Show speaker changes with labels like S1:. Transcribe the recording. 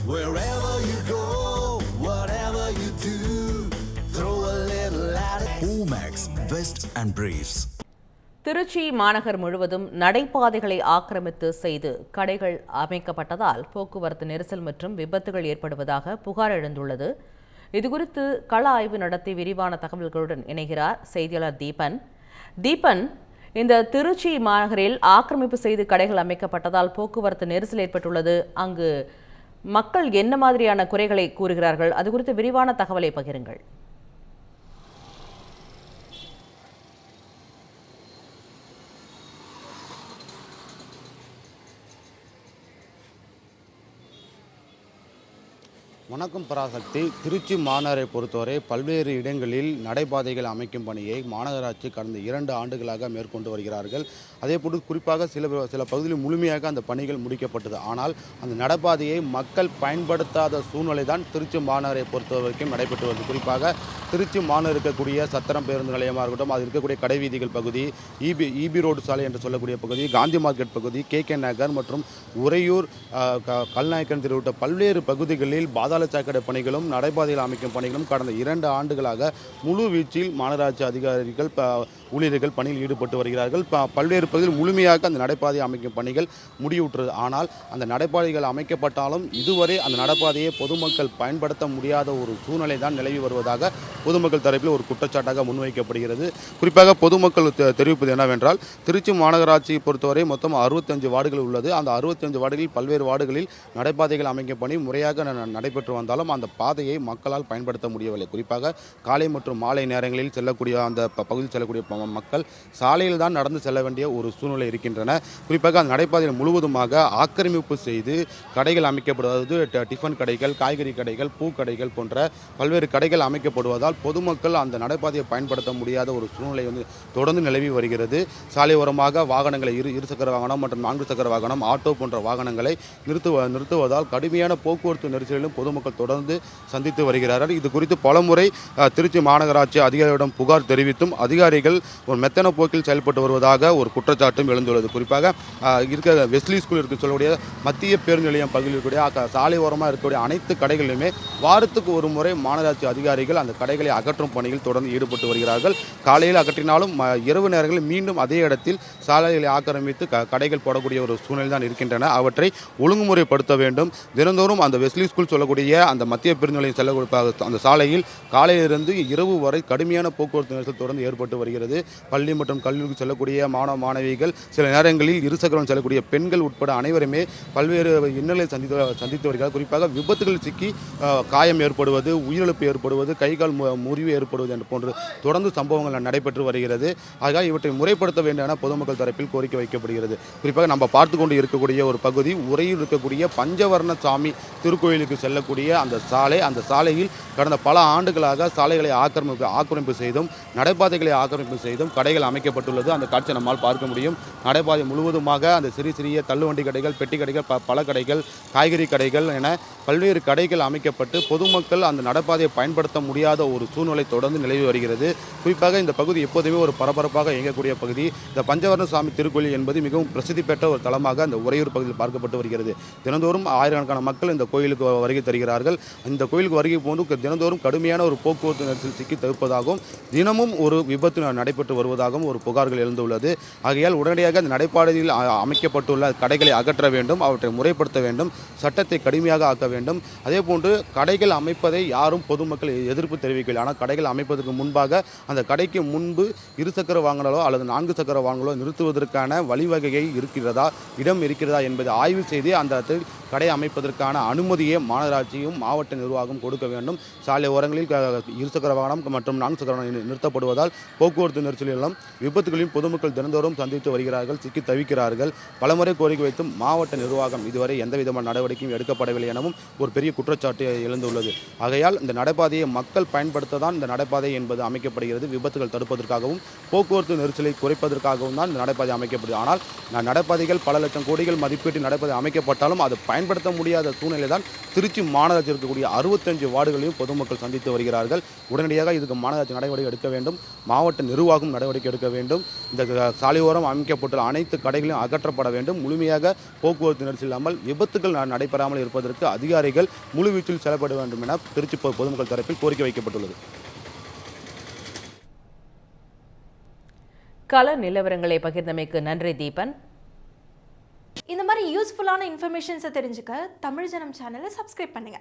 S1: Wherever you go, whatever you do, throw a little at it. Omax, Vest and Briefs. Trichy மாநகர் முழுவதும் நடைபாதைகளை ஆக்கிரமித்து செய்து கடைகள் அமைக்கப்பட்டதால் போக்குவரத்து நெரிசல் மற்றும் விபத்துகள் ஏற்படுவதாக புகார் எழுந்துள்ளது. இதுகுறித்து கள ஆய்வு நடத்தி விரிவான தகவல்களுடன் இணைகிறார் செய்தியாளர் தீபன். இந்த திருச்சி மாநகரில் ஆக்கிரமிப்பு செய்து கடைகள் அமைக்கப்பட்டதால் போக்குவரத்து நெரிசல் ஏற்பட்டுள்ளது. அங்கு மக்கள் என்ன மாதிரியான குறைகளை கூறுகிறார்கள்? அது குறித்து விரிவான தகவலை பகிருங்கள்.
S2: வணக்கம் பராசக்தி. திருச்சி மாநகரை பொறுத்தவரை பல்வேறு இடங்களில் நடைபாதைகள் அமைக்கும் பணியை மாநகராட்சி கடந்த 2 ஆண்டுகளாக மேற்கொண்டு வருகிறார்கள். அதேபோன்று குறிப்பாக சில பகுதிகளில் முழுமையாக அந்த பணிகள் முடிக்கப்பட்டது. ஆனால் அந்த நடைபாதையை மக்கள் பயன்படுத்தாத சூழ்நிலை தான் திருச்சி மாநகரை பொறுத்த வரைக்கும் நடைபெற்று வருது. குறிப்பாக திருச்சி மாநகர் இருக்கக்கூடிய சத்திரம் பேருந்து நிலையமாக இருக்கட்டும், அது இருக்கக்கூடிய கடைவீதிகள் பகுதி, இபி ரோடு சாலை என்று சொல்லக்கூடிய பகுதி, காந்தி மார்க்கெட் பகுதி, கே நகர் மற்றும் உறையூர், கல்நாயக்கன் தெரு உள்ளிட்ட பல்வேறு பகுதிகளில் சாக்கடை பணிகளும் நடைபாதையில் அமைக்கும் பணிகளும் கடந்த 2 ஆண்டுகளாக முழு வீச்சில் மாநகராட்சி அதிகாரிகள் ஊழியர்கள் பணியில் ஈடுபட்டு வருகிறார்கள். பல்வேறு பகுதியில் முழுமையாக அந்த நடைபாதை அமைக்கும் பணிகள் முடிவுற்றது. ஆனால் அந்த நடைபாதைகள் அமைக்கப்பட்டாலும் இதுவரை அந்த நடைபாதையை பொதுமக்கள் பயன்படுத்த முடியாத ஒரு சூழ்நிலை தான் நிலவி வருவதாக பொதுமக்கள் தரப்பில் ஒரு குற்றச்சாட்டாக முன்வைக்கப்படுகிறது. குறிப்பாக பொதுமக்கள் தெரிவிப்பது என்னவென்றால், திருச்சி மாநகராட்சியை பொறுத்தவரை மொத்தம் 65 வார்டுகள் உள்ளது. அந்த 65 வார்டுகளில் பல்வேறு வார்டுகளில் நடைபாதைகள் அமைக்கும் பணி முறையாக நடைபெற்று வந்தாலும் அந்த பாதையை மக்களால் பயன்படுத்த முடியவில்லை. குறிப்பாக காலை மற்றும் மாலை நேரங்களில் செல்லக்கூடிய அந்த பகுதியில் செல்லக்கூடிய மக்கள் சாலையில் தான் நடந்து செல்ல வேண்டிய ஒரு சூழ்நிலை இருக்கின்றன. குறிப்பாக அந்த நடைபாதையில் முழுவதுமாக ஆக்கிரமிப்பு செய்து கடைகள் அமைக்கப்படுவது, டிஃபன் கடைகள், காய்கறி கடைகள், பூக்கடைகள் போன்ற பல்வேறு கடைகள் அமைக்கப்படுவதால் பொதுமக்கள் அந்த நடைபாதையை பயன்படுத்த முடியாத ஒரு சூழ்நிலை தொடர்ந்து நிலவி வருகிறது. சாலை ஓரமாக வாகனங்களை இருசக்கர வாகனம் மற்றும் 4 சக்கர வாகனம், ஆட்டோ போன்ற வாகனங்களை நிறுத்துவதால் கடுமையான போக்குவரத்து நெரிசலிலும் பொதுமக்கள் தொடர்ந்து சந்தித்து வருகிறார்கள். இது குறித்து பலமுறை திருச்சி மாநகராட்சி அதிகாரிகளிடம் புகார் தெரிவித்தும் அதிகாரிகள் ஒரு மெத்தன போக்கில் செயல்பட்டு வருவதாக ஒரு குற்றச்சாட்டும் எழுந்துள்ளது. குறிப்பாக இருக்க வெஸ்லி ஸ்கூல் இருக்க சொல்லக்கூடிய மத்திய பேருந்து நிலையம் பகுதியில் இருக்கக்கூடிய சாலை ஓரமாக இருக்கக்கூடிய அனைத்து கடைகளிலுமே வாரத்துக்கு ஒரு முறை மாநகராட்சி அதிகாரிகள் அந்த கடைகளை அகற்றும் பணியில் தொடர்ந்து ஈடுபட்டு வருகிறார்கள். காலையில் அகற்றினாலும் இரவு நேரங்களில் மீண்டும் அதே இடத்தில் சாலைகளை ஆக்கிரமித்து கடைகள் போடக்கூடிய ஒரு சூழ்நிலை தான் இருக்கின்றன. அவற்றை ஒழுங்குமுறைப்படுத்த வேண்டும். தினந்தோறும் அந்த வெஸ்லி ஸ்கூல் சொல்லக்கூடிய அந்த மத்திய பேருந்து நிலையம் செல்லக்கூடிய அந்த சாலையில் காலையிலிருந்து இரவு வரை கடுமையான போக்குவரத்து நெரிசல் தொடர்ந்து ஏற்பட்டு வருகிறது. பள்ளி மற்றும் கல்லூரிக்கு செல்லக்கூடிய மாணவ மாணவிகள், சில நேரங்களில் இருசக்கரம் செல்லக்கூடிய பெண்கள் உட்பட அனைவருமே பல்வேறு இன்னலை சந்தித்து வருகிறார். குறிப்பாக விபத்துகள் சிக்கி காயம் ஏற்படுவது, உயிரிழப்பு ஏற்படுவது, கைகால் முறிவு ஏற்படுவது என்று போன்று தொடர்ந்து சம்பவங்கள் நடைபெற்று வருகிறது. ஆக இவற்றை முறைப்படுத்த வேண்டும் என பொதுமக்கள் தரப்பில் கோரிக்கை வைக்கப்படுகிறது. குறிப்பாக நம்ம பார்த்து கொண்டு இருக்கக்கூடிய ஒரு பகுதி உறையில் இருக்கக்கூடிய பஞ்சவர்ண சாமி திருக்கோயிலுக்கு செல்லக்கூடிய அந்த சாலையில் கடந்த பல ஆண்டுகளாக சாலைகளை ஆக்கிரமிப்பு செய்தும் நடைபாதைகளை ஆக்கிரமிப்பு செய்தும் கடைகள் அமைக்கப்பட்டுள்ளது. அந்த காட்சியை நம்மால் பார்க்க முடியும். நடைபாதை முழுவதுமாக அந்த சிறிய தள்ளுவண்டி கடைகள், பெட்டி கடைகள், பல கடைகள், காய்கறி கடைகள் என பல்வேறு கடைகள் அமைக்கப்பட்டு பொதுமக்கள் அந்த நடைபாதையை பயன்படுத்த முடியாத ஒரு சூழ்நிலை தொடர்ந்து நிலவி வருகிறது. குறிப்பாக இந்த பகுதி எப்போதுமே ஒரு பரபரப்பாக இயங்கக்கூடிய பகுதி. இந்த பஞ்சவர்ண சாமி திருக்கோயில் என்பது மிகவும் பிரசித்தி பெற்ற ஒரு தலமாக அந்த உறையூர் பகுதியில் பார்க்கப்பட்டு வருகிறது. தினந்தோறும் ஆயிரக்கணக்கான மக்கள் இந்த கோயிலுக்கு வருகை தருகிறார்கள். இந்த கோயிலுக்கு வருகை போன்று தினந்தோறும் கடுமையான ஒரு போக்குவரத்து நெரிசல் சிக்கி தவிர்ப்பதாகவும் தினமும் ஒரு விபத்து நடைபெற்று வருவதாகவும் ஒரு புகார்கள் எழுந்துள்ளது. ஆகையால் உடனடியாக அந்த நடைபாதையில் அமைக்கப்பட்டுள்ள கடைகளை அகற்ற வேண்டும், அவற்றை முறைப்படுத்த வேண்டும், சட்டத்தை கடுமையாக ஆக்க வேண்டும். அதேபோன்று கடைகள் அமைப்பதை யாரும் பொதுமக்கள் எதிர்ப்பு தெரிவிக்கவில்லை. ஆனால் கடைகள் அமைப்பதற்கு முன்பாக அந்த கடைக்கு முன்பு இருசக்கர வாகனங்களோ அல்லது 4 சக்கர வாகனங்களோ நிறுத்துவதற்கான வழிவகையை இருக்கிறதா, இடம் இருக்கிறதா என்பதை ஆய்வு செய்து அந்த கடை அமைப்பதற்கான அனுமதியை மாநகராட்சியும் மாவட்ட நிர்வாகம் கொடுக்க வேண்டும். சாலை ஓரங்களில் இருசக்கர வாகனம் மற்றும் 4 சக்கர வாகனம் நிறுத்தப்படுவதால் போக்குவரத்து நெரிசலிலும் விபத்துகளையும் பொதுமக்கள் தினந்தோறும் சந்தித்து வருகிறார்கள், சிக்கி தவிக்கிறார்கள். பலமுறை கோரிக்கை வைத்தும் மாவட்ட நிர்வாகம் இதுவரை எந்தவிதமான நடவடிக்கையும் எடுக்கப்படவில்லை எனவும் ஒரு பெரிய குற்றச்சாட்டு எழுந்துள்ளது. ஆகையால் இந்த நடைபாதையை மக்கள் பயன்படுத்த தான் இந்த நடைபாதை என்பது அமைக்கப்படுகிறது. விபத்துகள் தடுப்பதற்காகவும் போக்குவரத்து நெரிசலை குறைப்பதற்காகவும் தான் இந்த நடைபாதை அமைக்கப்படுது. ஆனால் நடைபாதைகள் பல லட்சம் கோடிகள் மதிப்பீட்டு நடைபாதை அமைக்கப்பட்டாலும் அது பயன்படுத்த முடியாத சூழ்நிலை தான் திருச்சி மாநகராட்சி இருக்கக்கூடிய 65 வார்டுகளையும் பொதுமக்கள் சந்தித்து வருகிறார்கள். உடனடியாக இதுக்கு மாநகராட்சி நடவடிக்கை எடுக்க வேண்டும், மாவட்ட நிர்வாகம் நடவடிக்கை எடுக்க வேண்டும். இந்த சாலை சாலையோரம் அமைக்கப்பட்டுள்ள அனைத்து கடைகளையும் அகற்றப்பட வேண்டும். முழுமையாக போக்குவரத்து நெரிசல் இல்லாமல் விபத்துகள் நடைபெறாமல் இருப்பதற்கு அதிகாரிகள் முழுவீச்சில் செயல்பட வேண்டும் என திருச்சி பொதுமக்கள் தரப்பில் கோரிக்கை வைக்கப்பட்டுள்ளது.
S1: கள நிலவரங்களை பகிர்ந்தமைக்கு நன்றி தீபன்.
S3: இந்த மாதிரி யூஸ்ஃபுல்லான இன்ஃபர்மேஷன்ஸை தெரிஞ்சுக்க தமிழ் ஜனம் சேனலை சப்ஸ்கிரைப் பண்ணுங்க.